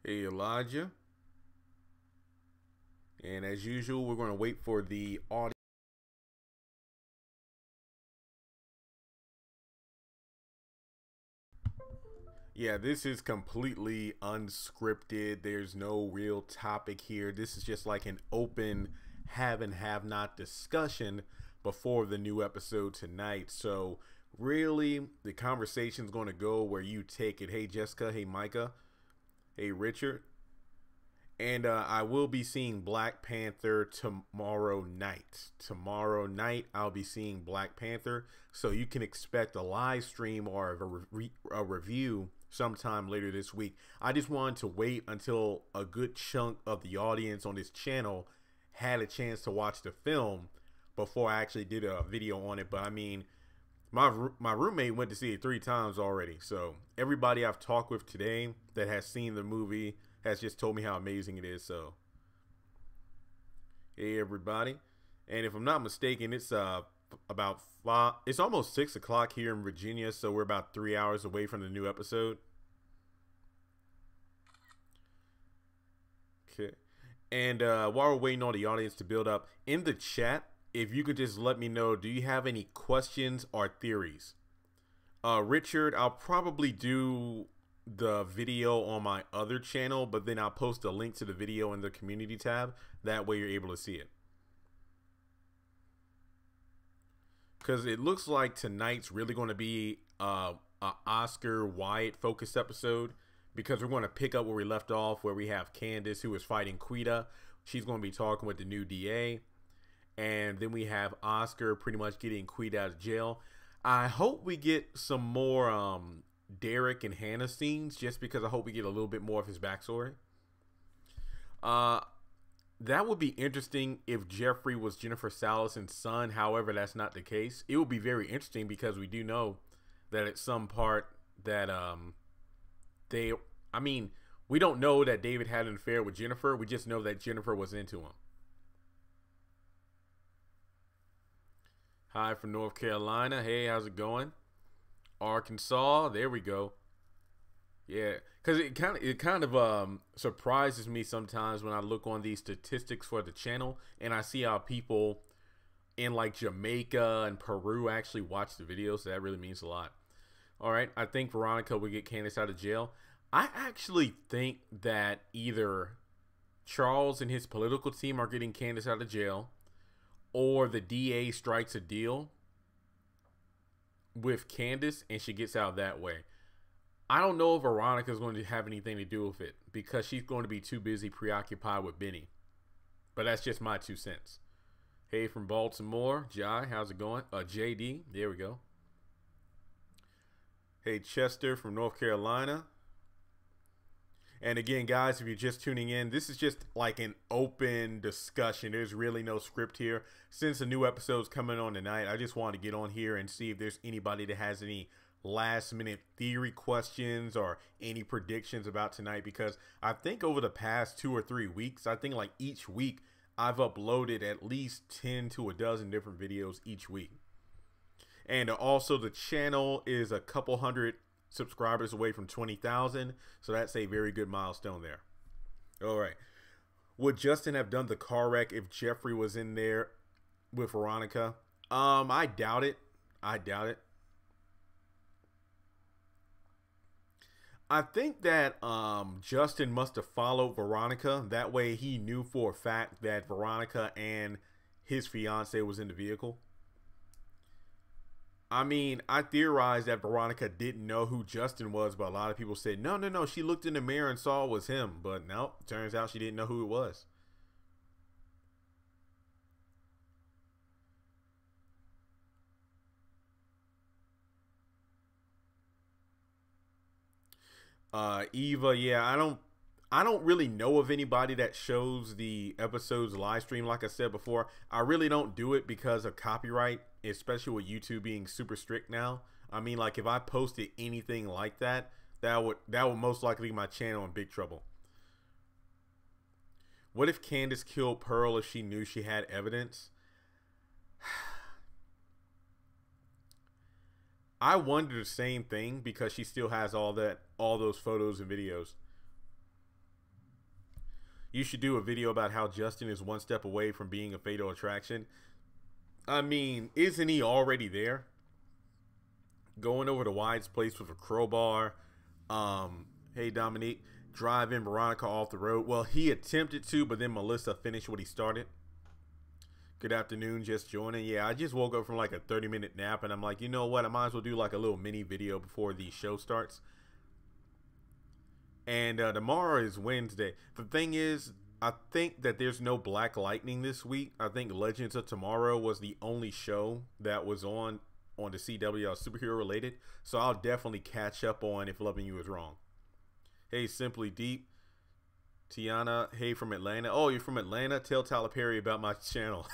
Hey, Elijah. And as usual, we're going to wait for the audio. Yeah, this is completely unscripted. There's no real topic here. This is just like an open have and have not discussion before the new episode tonight. So, really, the conversation's going to go where you take it. Hey, Jessica. Hey, Micah. Hey, Richard. And I will be seeing Black Panther tomorrow night. Tomorrow night, I'll be seeing Black Panther. So you can expect a live stream or a review sometime later this week. I just wanted to wait until a good chunk of the audience on this channel had a chance to watch the film before I actually did a video on it. But I mean, my roommate went to see it 3 times already. So everybody I've talked with today that has seen the movie has just told me how amazing it is. So, hey everybody, and if I'm not mistaken, it's about 5. It's almost 6 o'clock here in Virginia, so we're about 3 hours away from the new episode. Okay, and while we're waiting on the audience to build up, in the chat, if you could just let me know, do you have any questions or theories? Richard, I'll probably do the video on my other channel, but then I'll post a link to the video in the community tab. That way you're able to see it. Because it looks like tonight's really going to be a Oscar Wyatt focused episode, because we're going to pick up where we left off, where we have Candice, who is fighting Quita. She's going to be talking with the new DA. And then we have Oscar pretty much getting Quita out of jail. I hope we get some more Derek and Hannah scenes, just because I hope we get a little bit more of his backstory. That would be interesting if Jeffrey was Jennifer Salison's son. However, that's not the case. It would be very interesting because we do know that at some part that we don't know that David had an affair with Jennifer. We just know that Jennifer was into him. Hi from North Carolina. Hey, how's it going? Arkansas, there we go. Yeah, because it kind of surprises me sometimes when I look on these statistics for the channel and I see how people in like Jamaica and Peru actually watch the videos. So that really means a lot. All right, I think Veronica will get Candice out of jail. I actually think that either Charles and his political team are getting Candice out of jail, or the DA strikes a deal with Candice and she gets out that way. I don't know if Veronica is going to have anything to do with it, because she's going to be too busy preoccupied with Benny. But that's just my 2 cents. Hey from Baltimore, Jai, how's it going? JD, there we go. Hey Chester from North Carolina. And again, guys, if you're just tuning in, this is just like an open discussion. There's really no script here. Since a new episode's coming on tonight, I just wanted to get on here and see if there's anybody that has any last-minute theory questions or any predictions about tonight, because I think over the past 2 or 3 weeks, I think like each week, I've uploaded at least 10 to a dozen different videos each week. And also the channel is a couple hundred subscribers away from 20,000, so that's a very good milestone there. All right, would Justin have done the car wreck if Jeffrey was in there with Veronica? I doubt it. I think that Justin must have followed Veronica. That way he knew for a fact that Veronica and his fiance was in the vehicle. I mean, I theorized that Veronica didn't know who Justin was, but a lot of people said, no, she looked in the mirror and saw it was him. But no, turns out she didn't know who it was. Eva, yeah, I don't really know of anybody that shows the episodes live stream. Like I said before, I really don't do it because of copyright, especially with YouTube being super strict now. I mean, like if I posted anything like that, that would most likely be my channel in big trouble. What if Candice killed Pearl if she knew she had evidence? I wonder the same thing, because she still has all those photos and videos. You should do a video about how Justin is one step away from being a fatal attraction. I mean, isn't he already there? Going over to Wyatt's place with a crowbar. Hey, Dominique. Driving Veronica off the road. Well, he attempted to, but then Melissa finished what he started. Good afternoon, just joining. Yeah, I just woke up from like a 30-minute nap, and I'm like, you know what? I might as well do like a little mini video before the show starts. And tomorrow is Wednesday. The thing is, I think that there's no Black Lightning this week. I think Legends of Tomorrow was the only show that was on the CW superhero related. So I'll definitely catch up on If Loving You Is Wrong. Hey, Simply Deep. Tiana, hey from Atlanta. Oh, you're from Atlanta? Tell Tyler Perry about my channel.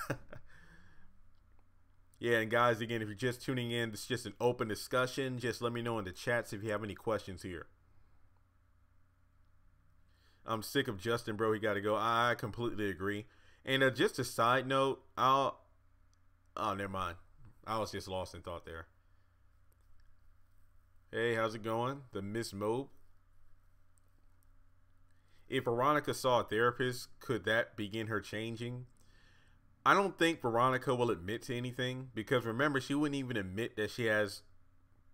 Yeah, and guys, again, if you're just tuning in, it's just an open discussion. Just let me know in the chats if you have any questions here. I'm sick of Justin, bro. He got to go. I completely agree. And just a side note, oh, never mind. I was just lost in thought there. Hey, how's it going? The Miss Mobe. If Veronica saw a therapist, could that begin her changing? I don't think Veronica will admit to anything, because remember, she wouldn't even admit that she has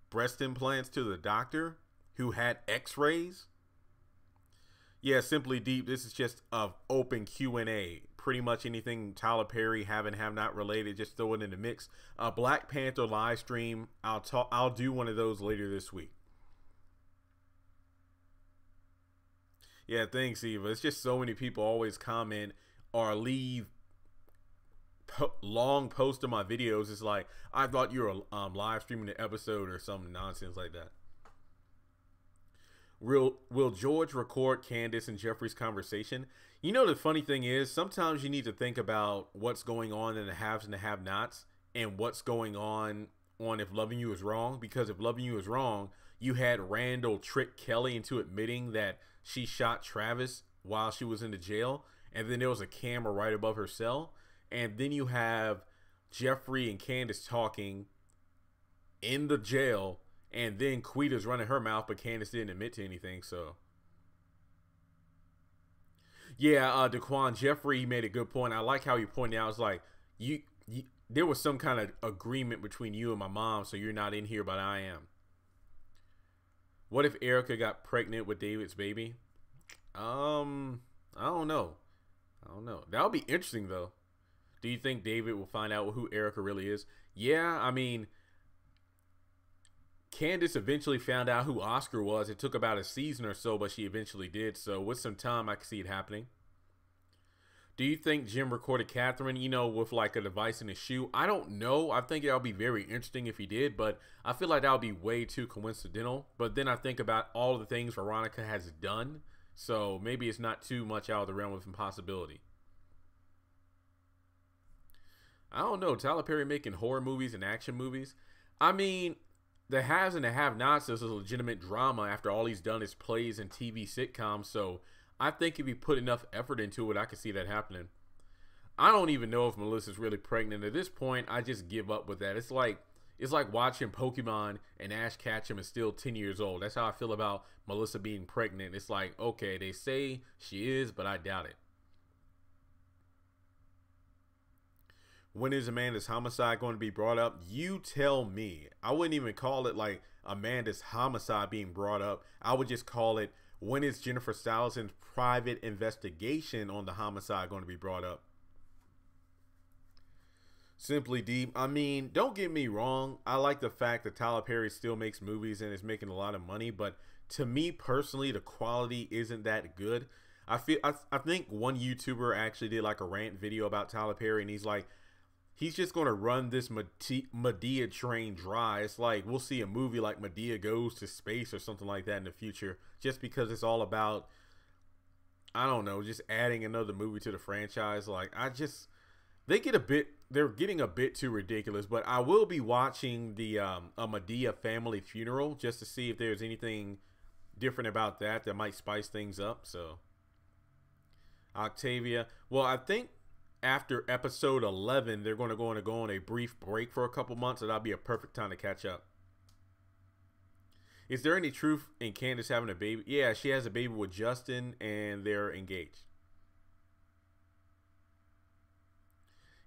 breast implants to the doctor who had x-rays. Yeah, Simply Deep, this is just an open Q&A. Pretty much anything Tyler Perry have and have not related, just throw it in the mix. Black Panther live stream, I'll do one of those later this week. Yeah, thanks, Eva. It's just so many people always comment or leave long posts of my videos. It's like, I thought you were live streaming the episode or some nonsense like that. Will George record Candice and Jeffrey's conversation? You know, the funny thing is, sometimes you need to think about what's going on in the haves and the have-nots and what's going on If Loving You Is Wrong. Because If Loving You Is Wrong, you had Randall trick Kelly into admitting that she shot Travis while she was in the jail, and then there was a camera right above her cell, and then you have Jeffrey and Candice talking in the jail, and then Quita's running her mouth, but Candice didn't admit to anything. So yeah, Daquan Jeffrey, he made a good point. I like how he pointed out, it's like you there was some kind of agreement between you and my mom, so you're not in here, but I am. What if Erica got pregnant with David's baby? I don't know. That would be interesting, though. Do you think David will find out who Erica really is? Yeah, I mean, Candice eventually found out who Oscar was. It took about a season or so, but she eventually did. So with some time, I can see it happening. Do you think Jim recorded Catherine, you know, with like a device in his shoe? I don't know. I think that'll be very interesting if he did, but I feel like that would be way too coincidental. But then I think about all the things Veronica has done, so maybe it's not too much out of the realm of impossibility. I don't know. Tyler Perry making horror movies and action movies. I mean, the haves and the have-nots is a legitimate drama after all he's done is plays and TV sitcoms, so I think if he put enough effort into it, I could see that happening. I don't even know if Melissa's really pregnant. At this point, I just give up with that. It's like watching Pokemon and Ash Ketchum is still 10 years old. That's how I feel about Melissa being pregnant. It's like, okay, they say she is, but I doubt it. When is Amanda's homicide going to be brought up? You tell me. I wouldn't even call it like Amanda's homicide being brought up. I would just call it, when is Jennifer Stallin's private investigation on the homicide going to be brought up? Simply Deep. I mean, don't get me wrong. I like the fact that Tyler Perry still makes movies and is making a lot of money, but to me personally, the quality isn't that good. I think one YouTuber actually did like a rant video about Tyler Perry, and he's like, he's just going to run this Medea train dry. It's like we'll see a movie like Medea Goes to Space or something like that in the future, just because it's all about, I don't know, just adding another movie to the franchise. Like, they're getting a bit too ridiculous. But I will be watching the a Medea family funeral just to see if there's anything different about that might spice things up. So Octavia, well, I think after episode 11, they're going to go on a brief break for a couple months, and that'll be a perfect time to catch up. Is there any truth in Candice having a baby? Yeah, she has a baby with Justin, and they're engaged.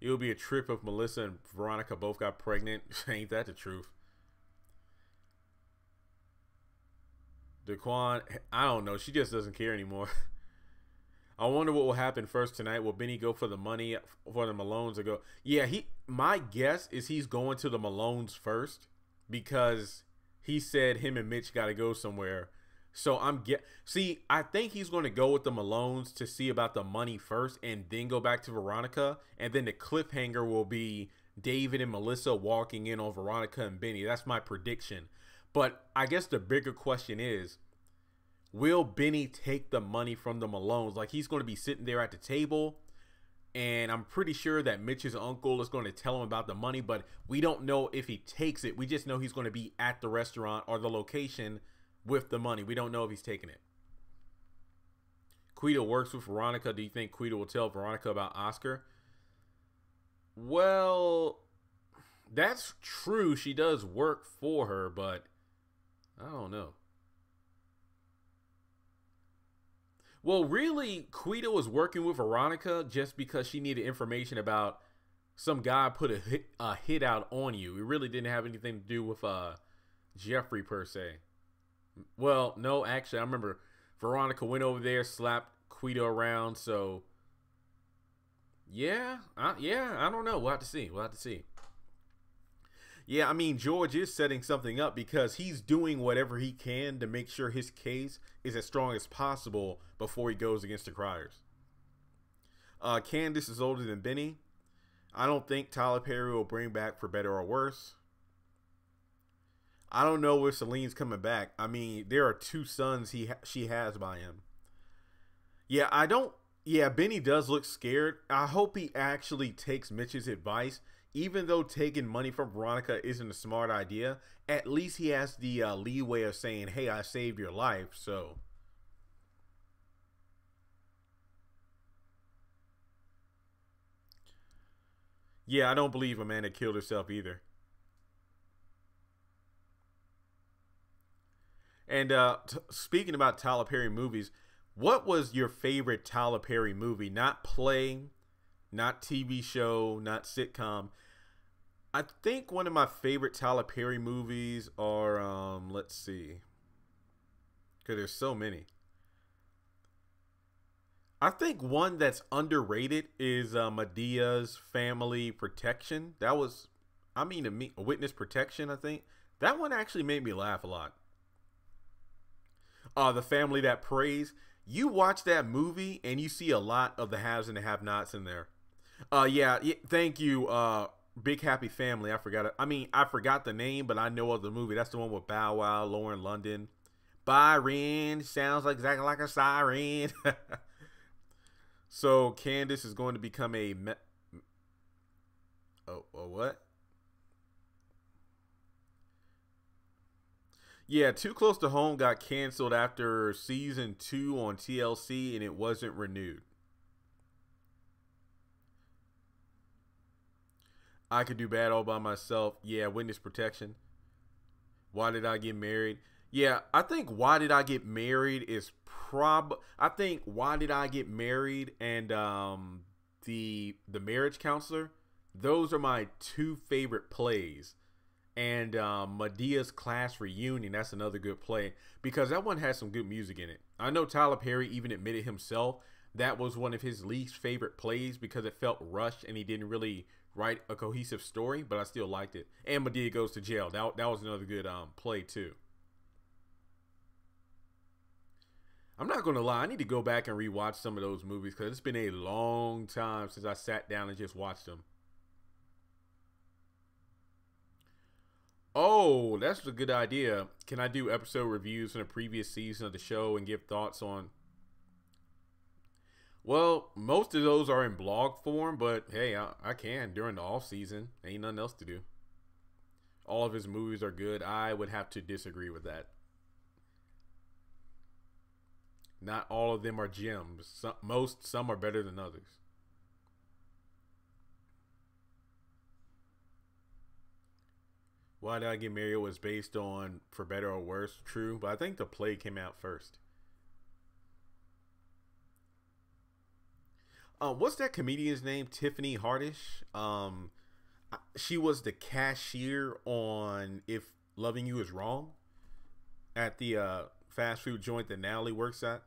It would be a trip if Melissa and Veronica both got pregnant. Ain't that the truth? Daquan, I don't know. She just doesn't care anymore. I wonder what will happen first tonight. Will Benny go for the money for the Malones or go? Yeah, my guess is he's going to the Malones first because he said him and Mitch got to go somewhere. So I think he's going to go with the Malones to see about the money first and then go back to Veronica. And then the cliffhanger will be David and Melissa walking in on Veronica and Benny. That's my prediction. But I guess the bigger question is, will Benny take the money from the Malones? Like, he's going to be sitting there at the table, and I'm pretty sure that Mitch's uncle is going to tell him about the money, but we don't know if he takes it. We just know he's going to be at the restaurant or the location with the money. We don't know if he's taking it. Quita works with Veronica. Do you think Quita will tell Veronica about Oscar? Well, that's true. She does work for her, but I don't know. Well, really, Quita was working with Veronica just because she needed information about some guy put a hit out on you. It really didn't have anything to do with Jeffrey per se. Well, no, actually, I remember Veronica went over there, slapped Quita around. So, yeah, I don't know. We'll have to see. Yeah, I mean, George is setting something up because he's doing whatever he can to make sure his case is as strong as possible before he goes against the Criers. Candice is older than Benny. I don't think Tyler Perry will bring back For Better or Worse. I don't know if Celine's coming back. I mean, there are 2 sons she has by him. Yeah, Benny does look scared. I hope he actually takes Mitch's advice. Even though taking money from Veronica isn't a smart idea, at least he has the leeway of saying, hey, I saved your life, so. Yeah, I don't believe Amanda killed herself either. And speaking about Tyler Perry movies, what was your favorite Tyler Perry movie? Not play, not TV show, not sitcom. I think one of my favorite Tyler Perry movies are, let's see, because there's so many. I think one that's underrated is Medea's Family Protection. That was, I mean, a Witness Protection, I think. That one actually made me laugh a lot. The Family That Prays. You watch that movie and you see a lot of the haves and the have-nots in there. Yeah, thank you, Big Happy Family. I forgot it. I mean, I forgot the name, but I know of the movie. That's the one with Bow Wow, Lauren London. Byron sounds like exactly like a siren. So Candice is going to become a what? Yeah, Too Close to Home got canceled after season 2 on TLC, and it wasn't renewed. I Could Do Bad All by Myself. Yeah, Witness Protection. Why Did I Get Married? Yeah, I think Why Did I Get Married is I think Why Did I Get Married and the Marriage Counselor. Those are my 2 favorite plays. And Medea's Class Reunion, that's another good play because that one has some good music in it. I know Tyler Perry even admitted himself that was one of his least favorite plays because it felt rushed and he didn't really write a cohesive story, but I still liked it. And Medea Goes to Jail. That was another good play too. I'm not going to lie. I need to go back and rewatch some of those movies because it's been a long time since I sat down and just watched them. Oh, that's a good idea. Can I do episode reviews from the previous season of the show and give thoughts on? Well, most of those are in blog form, but hey, I can during the off season. Ain't nothing else to do. All of his movies are good. I would have to disagree with that. Not all of them are gems. Some are better than others. Why Did I Get Married was based on For Better or Worse, true, but I think the play came out first. What's that comedian's name? Tiffany Harnish. She was the cashier on If Loving You Is Wrong at the fast food joint that Natalie works at.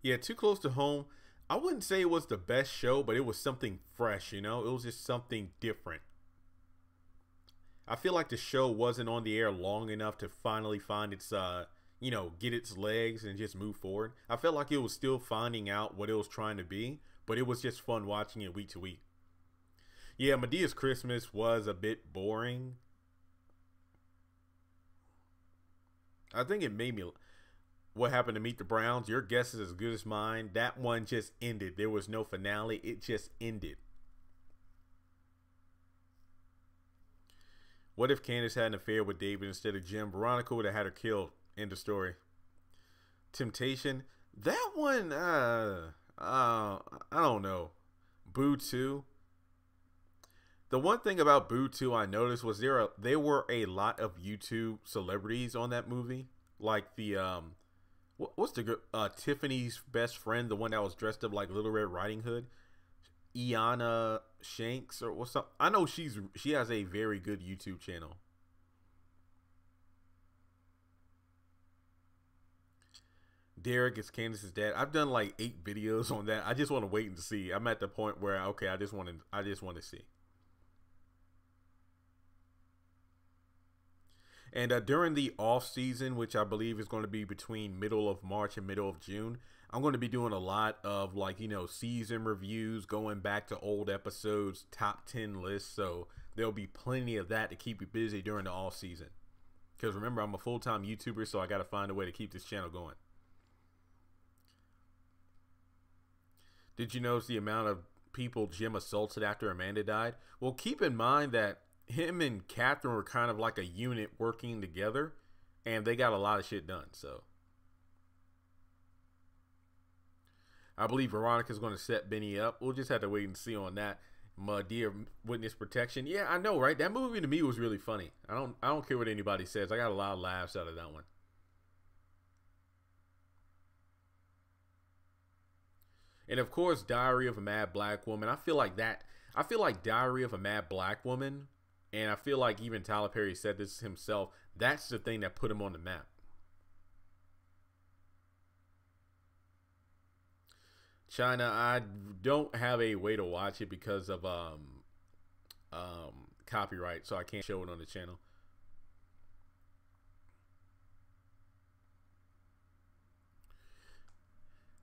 Yeah, Too Close to Home. I wouldn't say it was the best show, but it was something fresh, you know? It was just something different. I feel like the show wasn't on the air long enough to finally find its get its legs and just move forward. I felt like it was still finding out what it was trying to be, but it was just fun watching it week to week. Yeah, Medea's Christmas was a bit boring. I think it made me what happened to Meet the Browns. Your guess is as good as mine. That one just ended. There was no finale. It just ended. What if Candice had an affair with David instead of Jim? Veronica would have had her killed. End of story. Temptation. That one, I don't know. Boo 2. The one thing about Boo 2 I noticed was there were a lot of YouTube celebrities on that movie. Like the, what's the, Tiffany's best friend, the one that was dressed up like Little Red Riding Hood? Iana Shanks or what's up? I know she has a very good YouTube channel. Derek is Candice's dad. I've done like 8 videos on that. I just want to wait and see. I'm at the point where okay, I just want to see. And during the off season, which I believe is going to be between middle of March and middle of June, I'm going to be doing a lot of like, season reviews, going back to old episodes, top 10 lists. So there'll be plenty of that to keep you busy during the off season. Because remember, I'm a full-time YouTuber, so I got to find a way to keep this channel going. Did you notice the amount of people Jim assaulted after Amanda died? Well, keep in mind that him and Catherine were kind of like a unit working together, and they got a lot of shit done. So I believe Veronica's going to set Benny up. We'll just have to wait and see on that. Dear Witness Protection. Yeah, I know, right? That movie to me was really funny. I don't care what anybody says. I got a lot of laughs out of that one. And of course, Diary of a Mad Black Woman. I feel like Diary of a Mad Black Woman, and I feel like even Tyler Perry said this himself, that's the thing that put him on the map. China, I don't have a way to watch it because of copyright, so I can't show it on the channel.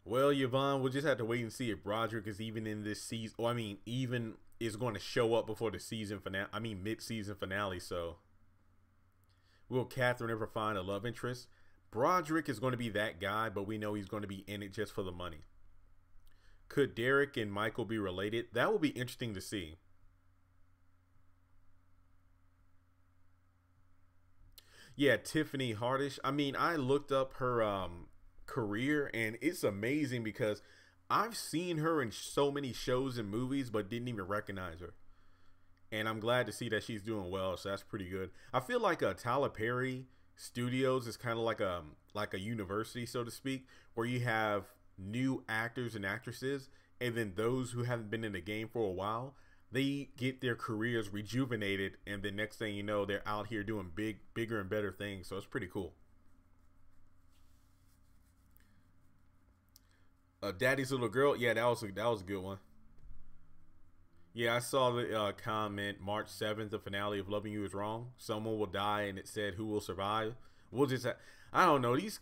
Well, Yvonne, we'll just have to wait and see if Broderick is even in this season. Well, I mean, even is going to show up before the season finale. I mean, mid-season finale. So, will Catherine ever find a love interest? Broderick is going to be that guy, but we know he's going to be in it just for the money. Could Derek and Michael be related? That will be interesting to see. Yeah, Tiffany Hardish. I mean, I looked up her career, and it's amazing because I've seen her in so many shows and movies, but didn't even recognize her. And I'm glad to see that she's doing well, so that's pretty good. I feel like Tyler Perry Studios is kind of like a university, so to speak, where you have new actors and actresses, and then those who haven't been in the game for a while, they get their careers rejuvenated, and the next thing you know, they're out here doing bigger and better things. So it's pretty cool. Daddy's Little Girl, yeah, that was a good one. Yeah, I saw the comment March 7th, the finale of Loving You Is Wrong. Someone will die, and it said who will survive. We'll just I don't know, these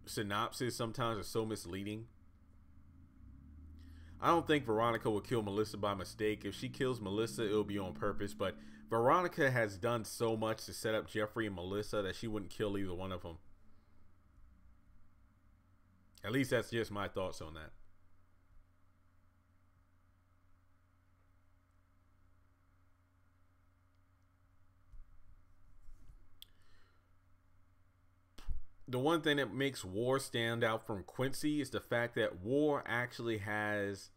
synopsis sometimes are so misleading. I don't think Veronica will kill Melissa by mistake. If she kills Melissa, it'll be on purpose. But Veronica has done so much to set up Jeffrey and Melissa that she wouldn't kill either one of them. At least that's just my thoughts on that. The one thing that makes War stand out from Quincy is the fact that War actually has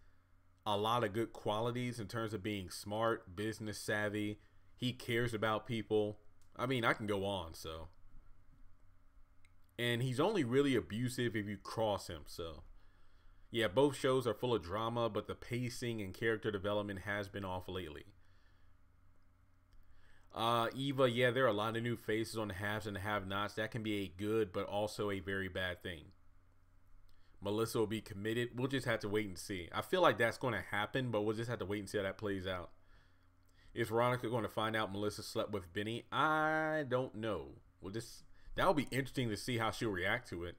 a lot of good qualities in terms of being smart, business savvy, He cares about people. I mean, I can go on, so. And he's only really abusive if you cross him, so. Yeah, both shows are full of drama, but the pacing and character development has been off lately. Eva, yeah, there are a lot of new faces on the haves and the have-nots. That can be a good, but also a very bad thing. Melissa will be committed. We'll just have to wait and see. I feel like that's going to happen, but we'll just have to wait and see how that plays out. Is Veronica going to find out Melissa slept with Benny? I don't know. That'll be interesting to see how she'll react to it.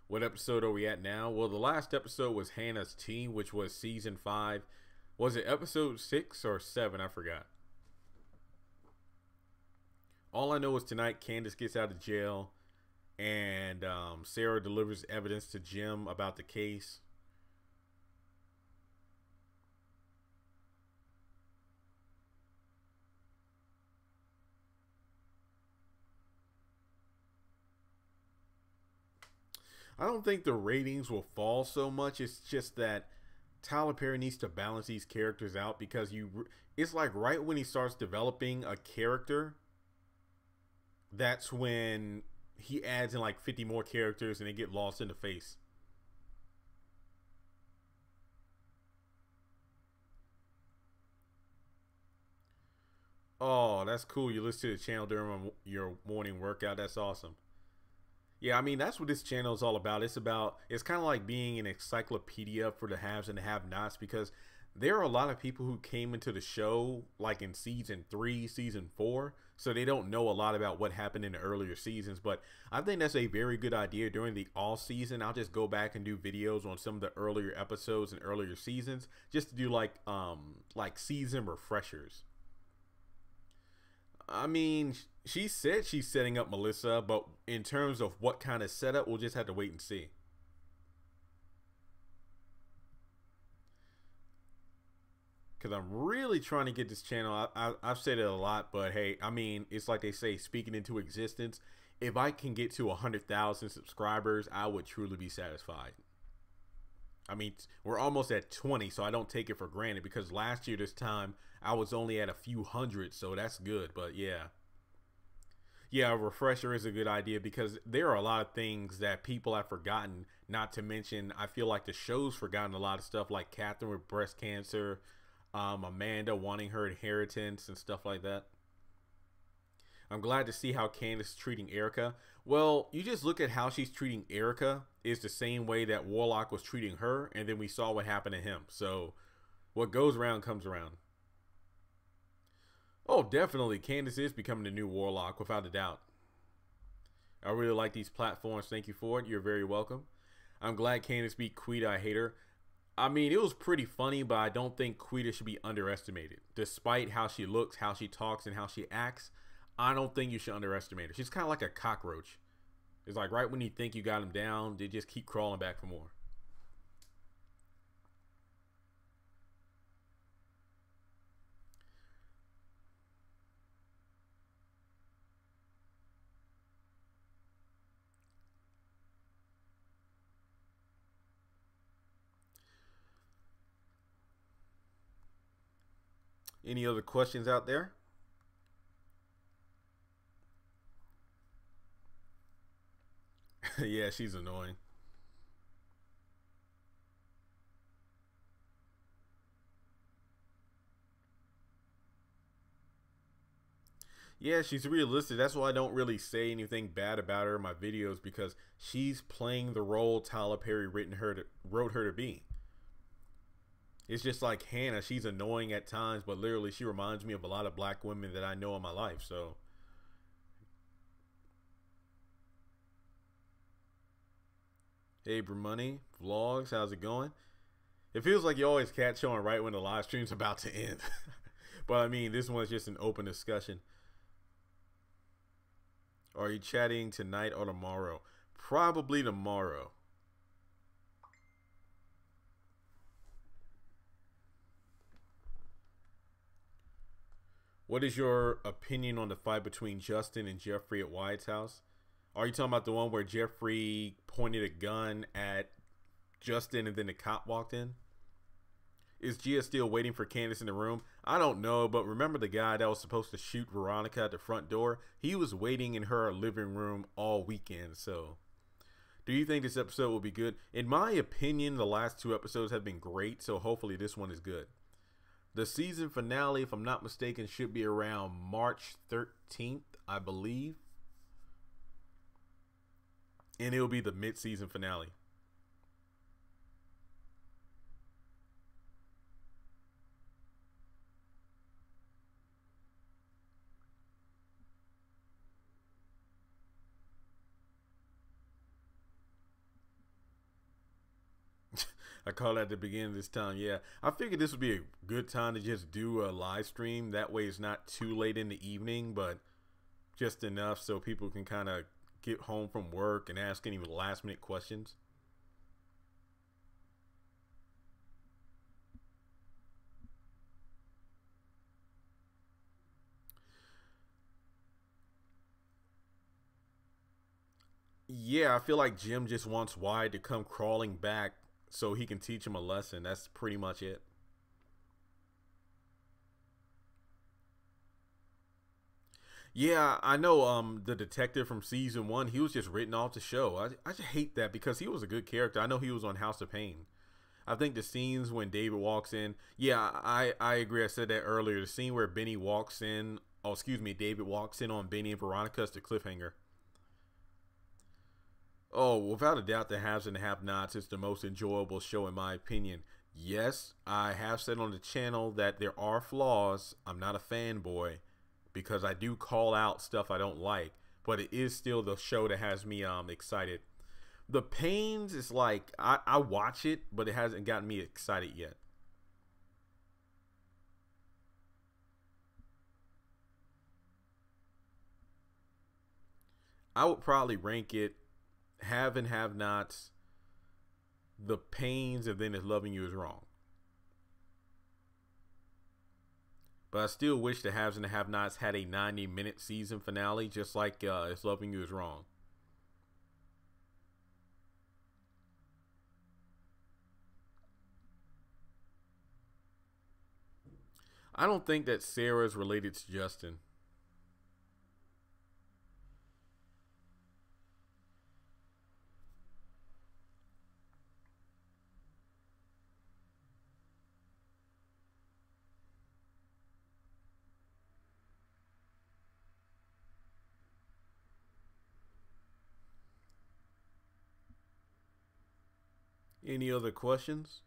What episode are we at now? Well, the last episode was Hannah's Tea, which was season 5. Was it episode 6 or 7? I forgot. All I know is tonight Candice gets out of jail and Sarah delivers evidence to Jim about the case. I don't think the ratings will fall so much. It's just that Tyler Perry needs to balance these characters out because it's like right when he starts developing a character, that's when he adds in like 50 more characters and they get lost in the face. Oh, that's cool. You listen to the channel during your morning workout. That's awesome. Yeah, I mean, that's what this channel is all about. It's kind of like being an encyclopedia for the haves and the have-nots because there are a lot of people who came into the show like in season 3, season 4, so they don't know a lot about what happened in the earlier seasons. But I think that's a very good idea. During the all season, I'll just go back and do videos on some of the earlier episodes and earlier seasons just to do like season refreshers. I mean, she said she's setting up Melissa, but in terms of what kind of setup, we'll just have to wait and see. Because I'm really trying to get this channel. I've said it a lot, but hey, I mean, it's like they say, speaking into existence. If I can get to 100,000 subscribers, I would truly be satisfied. I mean, we're almost at 20, so I don't take it for granted because last year this time I was only at a few hundred, so that's good. But yeah. Yeah, a refresher is a good idea because there are a lot of things that people have forgotten. Not to mention, I feel like the show's forgotten a lot of stuff like Catherine with breast cancer, Amanda wanting her inheritance and stuff like that. I'm glad to see how Candice is treating Erica. Well, you just look at how she's treating Erica is the same way that Warlock was treating her, and then we saw what happened to him. So what goes around comes around. Oh, definitely. Candice is becoming the new Warlock, without a doubt. I really like these platforms. Thank you for it. You're very welcome. I'm glad Candice beat Quita. I hate her. I mean, it was pretty funny, but I don't think Quita should be underestimated. Despite how she looks, how she talks, and how she acts, I don't think you should underestimate her. She's kind of like a cockroach. It's like right when you think you got them down, they just keep crawling back for more. Any other questions out there? Yeah, she's annoying. Yeah, she's realistic. That's why I don't really say anything bad about her in my videos because she's playing the role Tyler Perry wrote her to be. It's just like Hannah. She's annoying at times, but literally she reminds me of a lot of black women that I know in my life. So, hey, Money Vlogs, how's it going? It feels like you always catch showing right when the live stream's about to end. But I mean, this one's just an open discussion. Are you chatting tonight or tomorrow? Probably tomorrow. What is your opinion on the fight between Justin and Jeffrey at Wyatt's house? Are you talking about the one where Jeffrey pointed a gun at Justin and then the cop walked in? Is Gia still waiting for Candice in the room? I don't know, but remember the guy that was supposed to shoot Veronica at the front door? He was waiting in her living room all weekend, so... Do you think this episode will be good? In my opinion, the last 2 episodes have been great, so hopefully this one is good. The season finale, if I'm not mistaken, should be around March 13th, I believe. And it'll be the mid-season finale. I called at the beginning of this time. Yeah, I figured this would be a good time to just do a live stream. That way it's not too late in the evening, but just enough so people can kind of get home from work and ask any last minute questions. Yeah, I feel like Jim just wants Wyatt to come crawling back so he can teach him a lesson. That's pretty much it. Yeah, I know the detective from season 1, he was just written off the show. I just hate that because he was a good character. I know he was on House of Pain. I think the scenes when David walks in, yeah, I agree. I said that earlier. The scene where Benny walks in, oh, excuse me, David walks in on Benny and Veronica is the cliffhanger. Oh, without a doubt, the Haves and the Have-Nots is the most enjoyable show in my opinion. Yes, I have said on the channel that there are flaws. I'm not a fanboy because I do call out stuff I don't like, but it is still the show that has me excited. The Pains is like, I watch it, but it hasn't gotten me excited yet. I would probably rank it Have and Have Nots, The Pains, and then If Loving You Is Wrong. But I still wish the Haves and the Have Nots had a 90-minute season finale, just like If Loving You Is Wrong. I don't think that Sarah is related to Justin. Any other questions?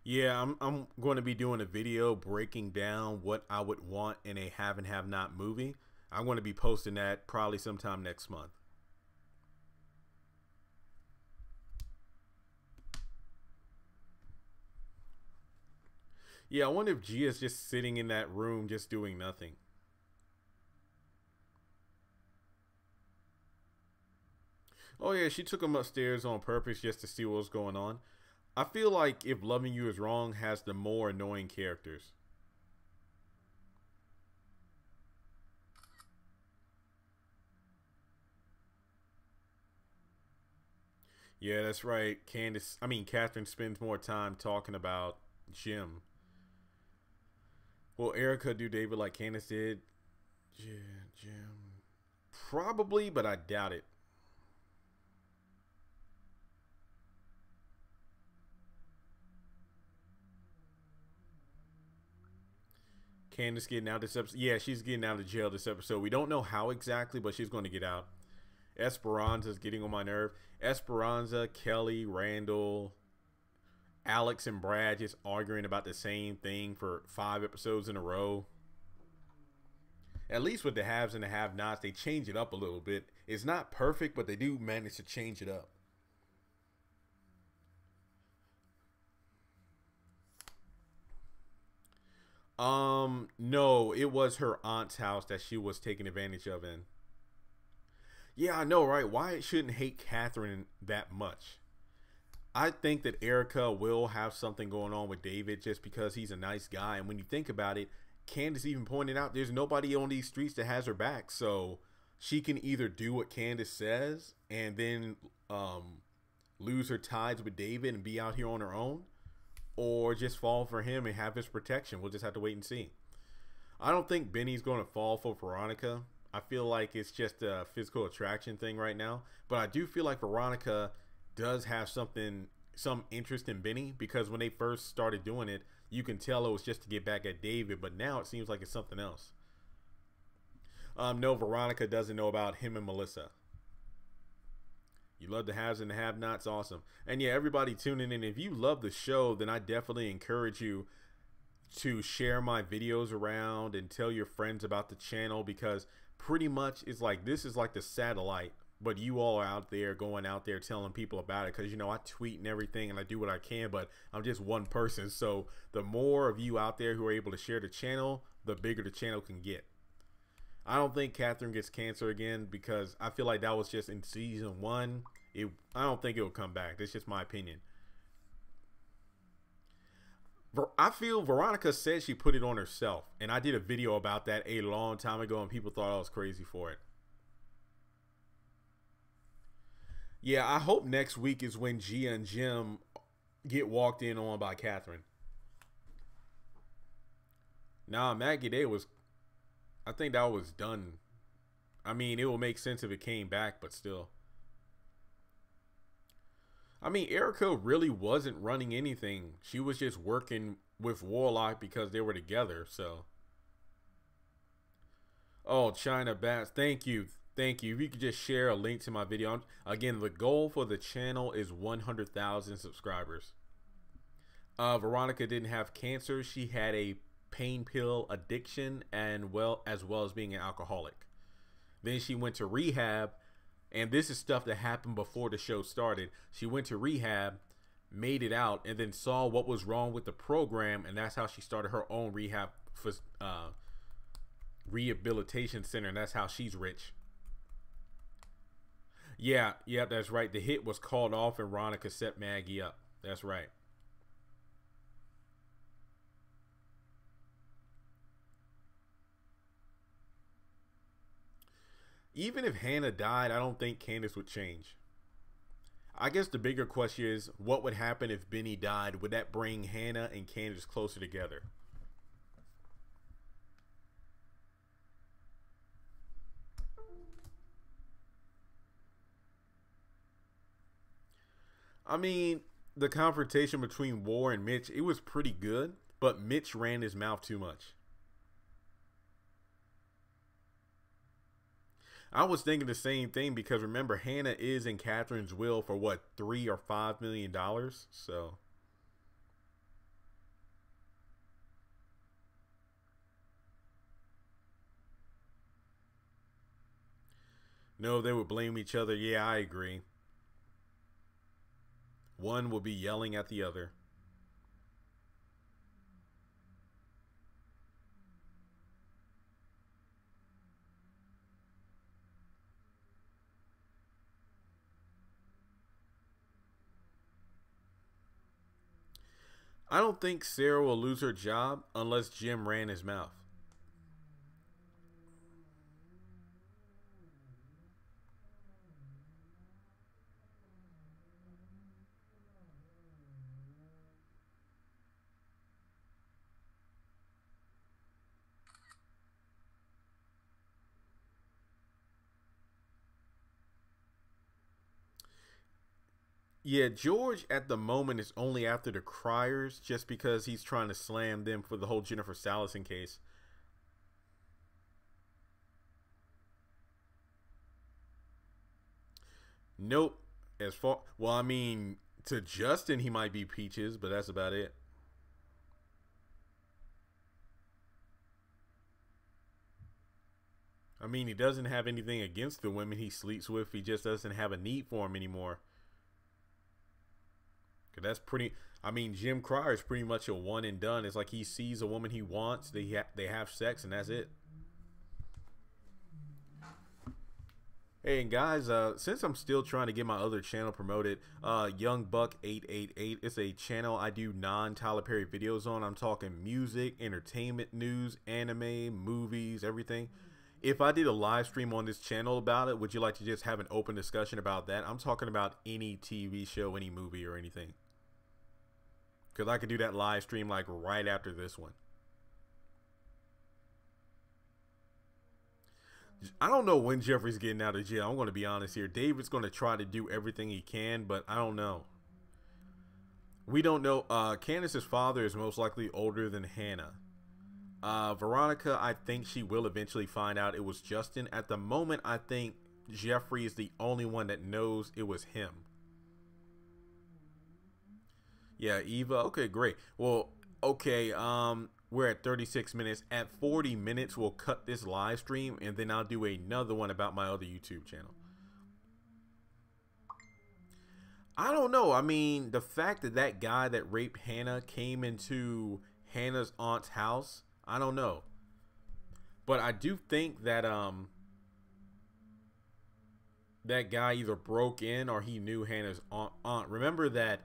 Yeah, I'm going to be doing a video breaking down what I would want in a Have and Have Not movie. I'm going to be posting that probably sometime next month. Yeah, I wonder if Gia's just sitting in that room just doing nothing. Oh yeah, she took him upstairs on purpose just to see what was going on. I feel like If Loving You Is Wrong has the more annoying characters. Yeah, that's right. Catherine spends more time talking about Jim. Will Erica do David like Candice did? Jim. Probably, but I doubt it. Candice getting out this episode. Yeah, she's getting out of jail this episode. We don't know how exactly, but she's going to get out. Esperanza's getting on my nerve. Esperanza, Kelly, Randall, Alex, and Brad just arguing about the same thing for 5 episodes in a row. At least with the Haves and the Have-Nots, they change it up a little bit. It's not perfect, but they do manage to change it up. No, it was her aunt's house that she was taking advantage of in. Yeah, I know, right? Wyatt shouldn't hate Catherine that much. I think that Erica will have something going on with David just because he's a nice guy. And when you think about it, Candice even pointed out, there's nobody on these streets that has her back. So she can either do what Candice says and then lose her ties with David and be out here on her own, or just fall for him and have his protection. We'll just have to wait and see. I don't think Benny's going to fall for Veronica. I feel like it's just a physical attraction thing right now. But I do feel like Veronica does have some interest in Benny, because when they first started doing it, you can tell it was just to get back at David. But now it seems like it's something else. No, Veronica doesn't know about him and Melissa. You love the haves and the have-nots. Awesome. And yeah, everybody tuning in, if you love the show, then I definitely encourage you to share my videos around and tell your friends about the channel, because pretty much it's like, this is like the satellite, but you all are out there going out there telling people about it, because you know I tweet and everything and I do what I can, but I'm just one person. So the more of you out there who are able to share the channel, the bigger the channel can get. I don't think Catherine gets cancer again, because I feel like that was just in season 1. I don't think it will come back. That's just my opinion. I feel Veronica said she put it on herself, and I did a video about that a long time ago, and people thought I was crazy for it. Yeah, I hope next week is when Gia and Jim get walked in on by Catherine. Nah, Maggie Day was, I think that was done. I mean, it will make sense if it came back, but still. I mean, Erica really wasn't running anything. She was just working with Warlock because they were together, so. Oh, China Bass. Thank you. Thank you. If you could just share a link to my video. Again, the goal for the channel is 100,000 subscribers. Veronica didn't have cancer. She had a pain pill addiction, and as well as being an alcoholic. Then she went to rehab, and this is stuff that happened before the show started. She went to rehab, made it out, and then saw what was wrong with the program, and that's how she started her own rehabilitation center, and that's how she's rich. Yeah, that's right. The hit was called off, and Veronica set Maggie up. That's right. Even if Hannah died, I don't think Candice would change. I guess the bigger question is, what would happen if Benny died? Would that bring Hannah and Candice closer together? I mean, the confrontation between War and Mitch, it was pretty good, but Mitch ran his mouth too much. I was thinking the same thing, because remember, Hannah is in Catherine's will for what, $3 or $5 million. So no, they would blame each other. Yeah, I agree. One will be yelling at the other. I don't think Sarah will lose her job unless Jim ran his mouth. Yeah, George at the moment is only after the Criers, just because he's trying to slam them for the whole Jennifer Sallison case. Nope. Well, I mean, to Justin he might be Peaches, but that's about it. I mean, he doesn't have anything against the women he sleeps with. He just doesn't have a need for them anymore. That's pretty. I mean, Jim Crier is pretty much a one and done. It's like he sees a woman he wants, they have sex, and that's it. Hey, and guys, since I'm still trying to get my other channel promoted, Young Buck 888 is a channel I do non-Tyler Perry videos on. I'm talking music, entertainment news, anime, movies, everything. If I did a live stream on this channel about it, would you like to just have an open discussion about that? I'm talking about any TV show, any movie, or anything. Because I could do that live stream like right after this one. I don't know when Jeffrey's getting out of jail. I'm going to be honest here. David's going to try to do everything he can, but I don't know. We don't know. Candice's father is most likely older than Hannah. Veronica, I think she will eventually find out it was Justin. At the moment, I think Jeffrey is the only one that knows it was him. Yeah, Eva. Okay, great. Well, okay. We're at 36 minutes. At 40 minutes, we'll cut this live stream, and then I'll do another one about my other YouTube channel. I don't know. I mean, the fact that that guy that raped Hannah came into Hannah's aunt's house, I don't know. But I do think that that guy either broke in or he knew Hannah's aunt. Remember that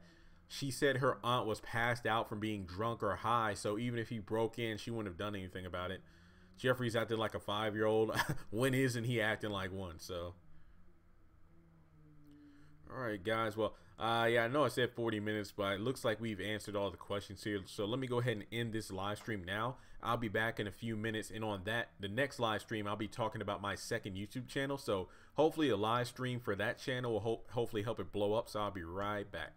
she said her aunt was passed out from being drunk or high, so even if he broke in, she wouldn't have done anything about it. Jeffrey's acting like a 5-year-old. When isn't he acting like one? So, all right, guys. Well, yeah, I know I said 40 minutes, but it looks like we've answered all the questions here. So let me go ahead and end this live stream now. I'll be back in a few minutes, and on the next live stream, I'll be talking about my second YouTube channel. So hopefully a live stream for that channel will hopefully help it blow up. So I'll be right back.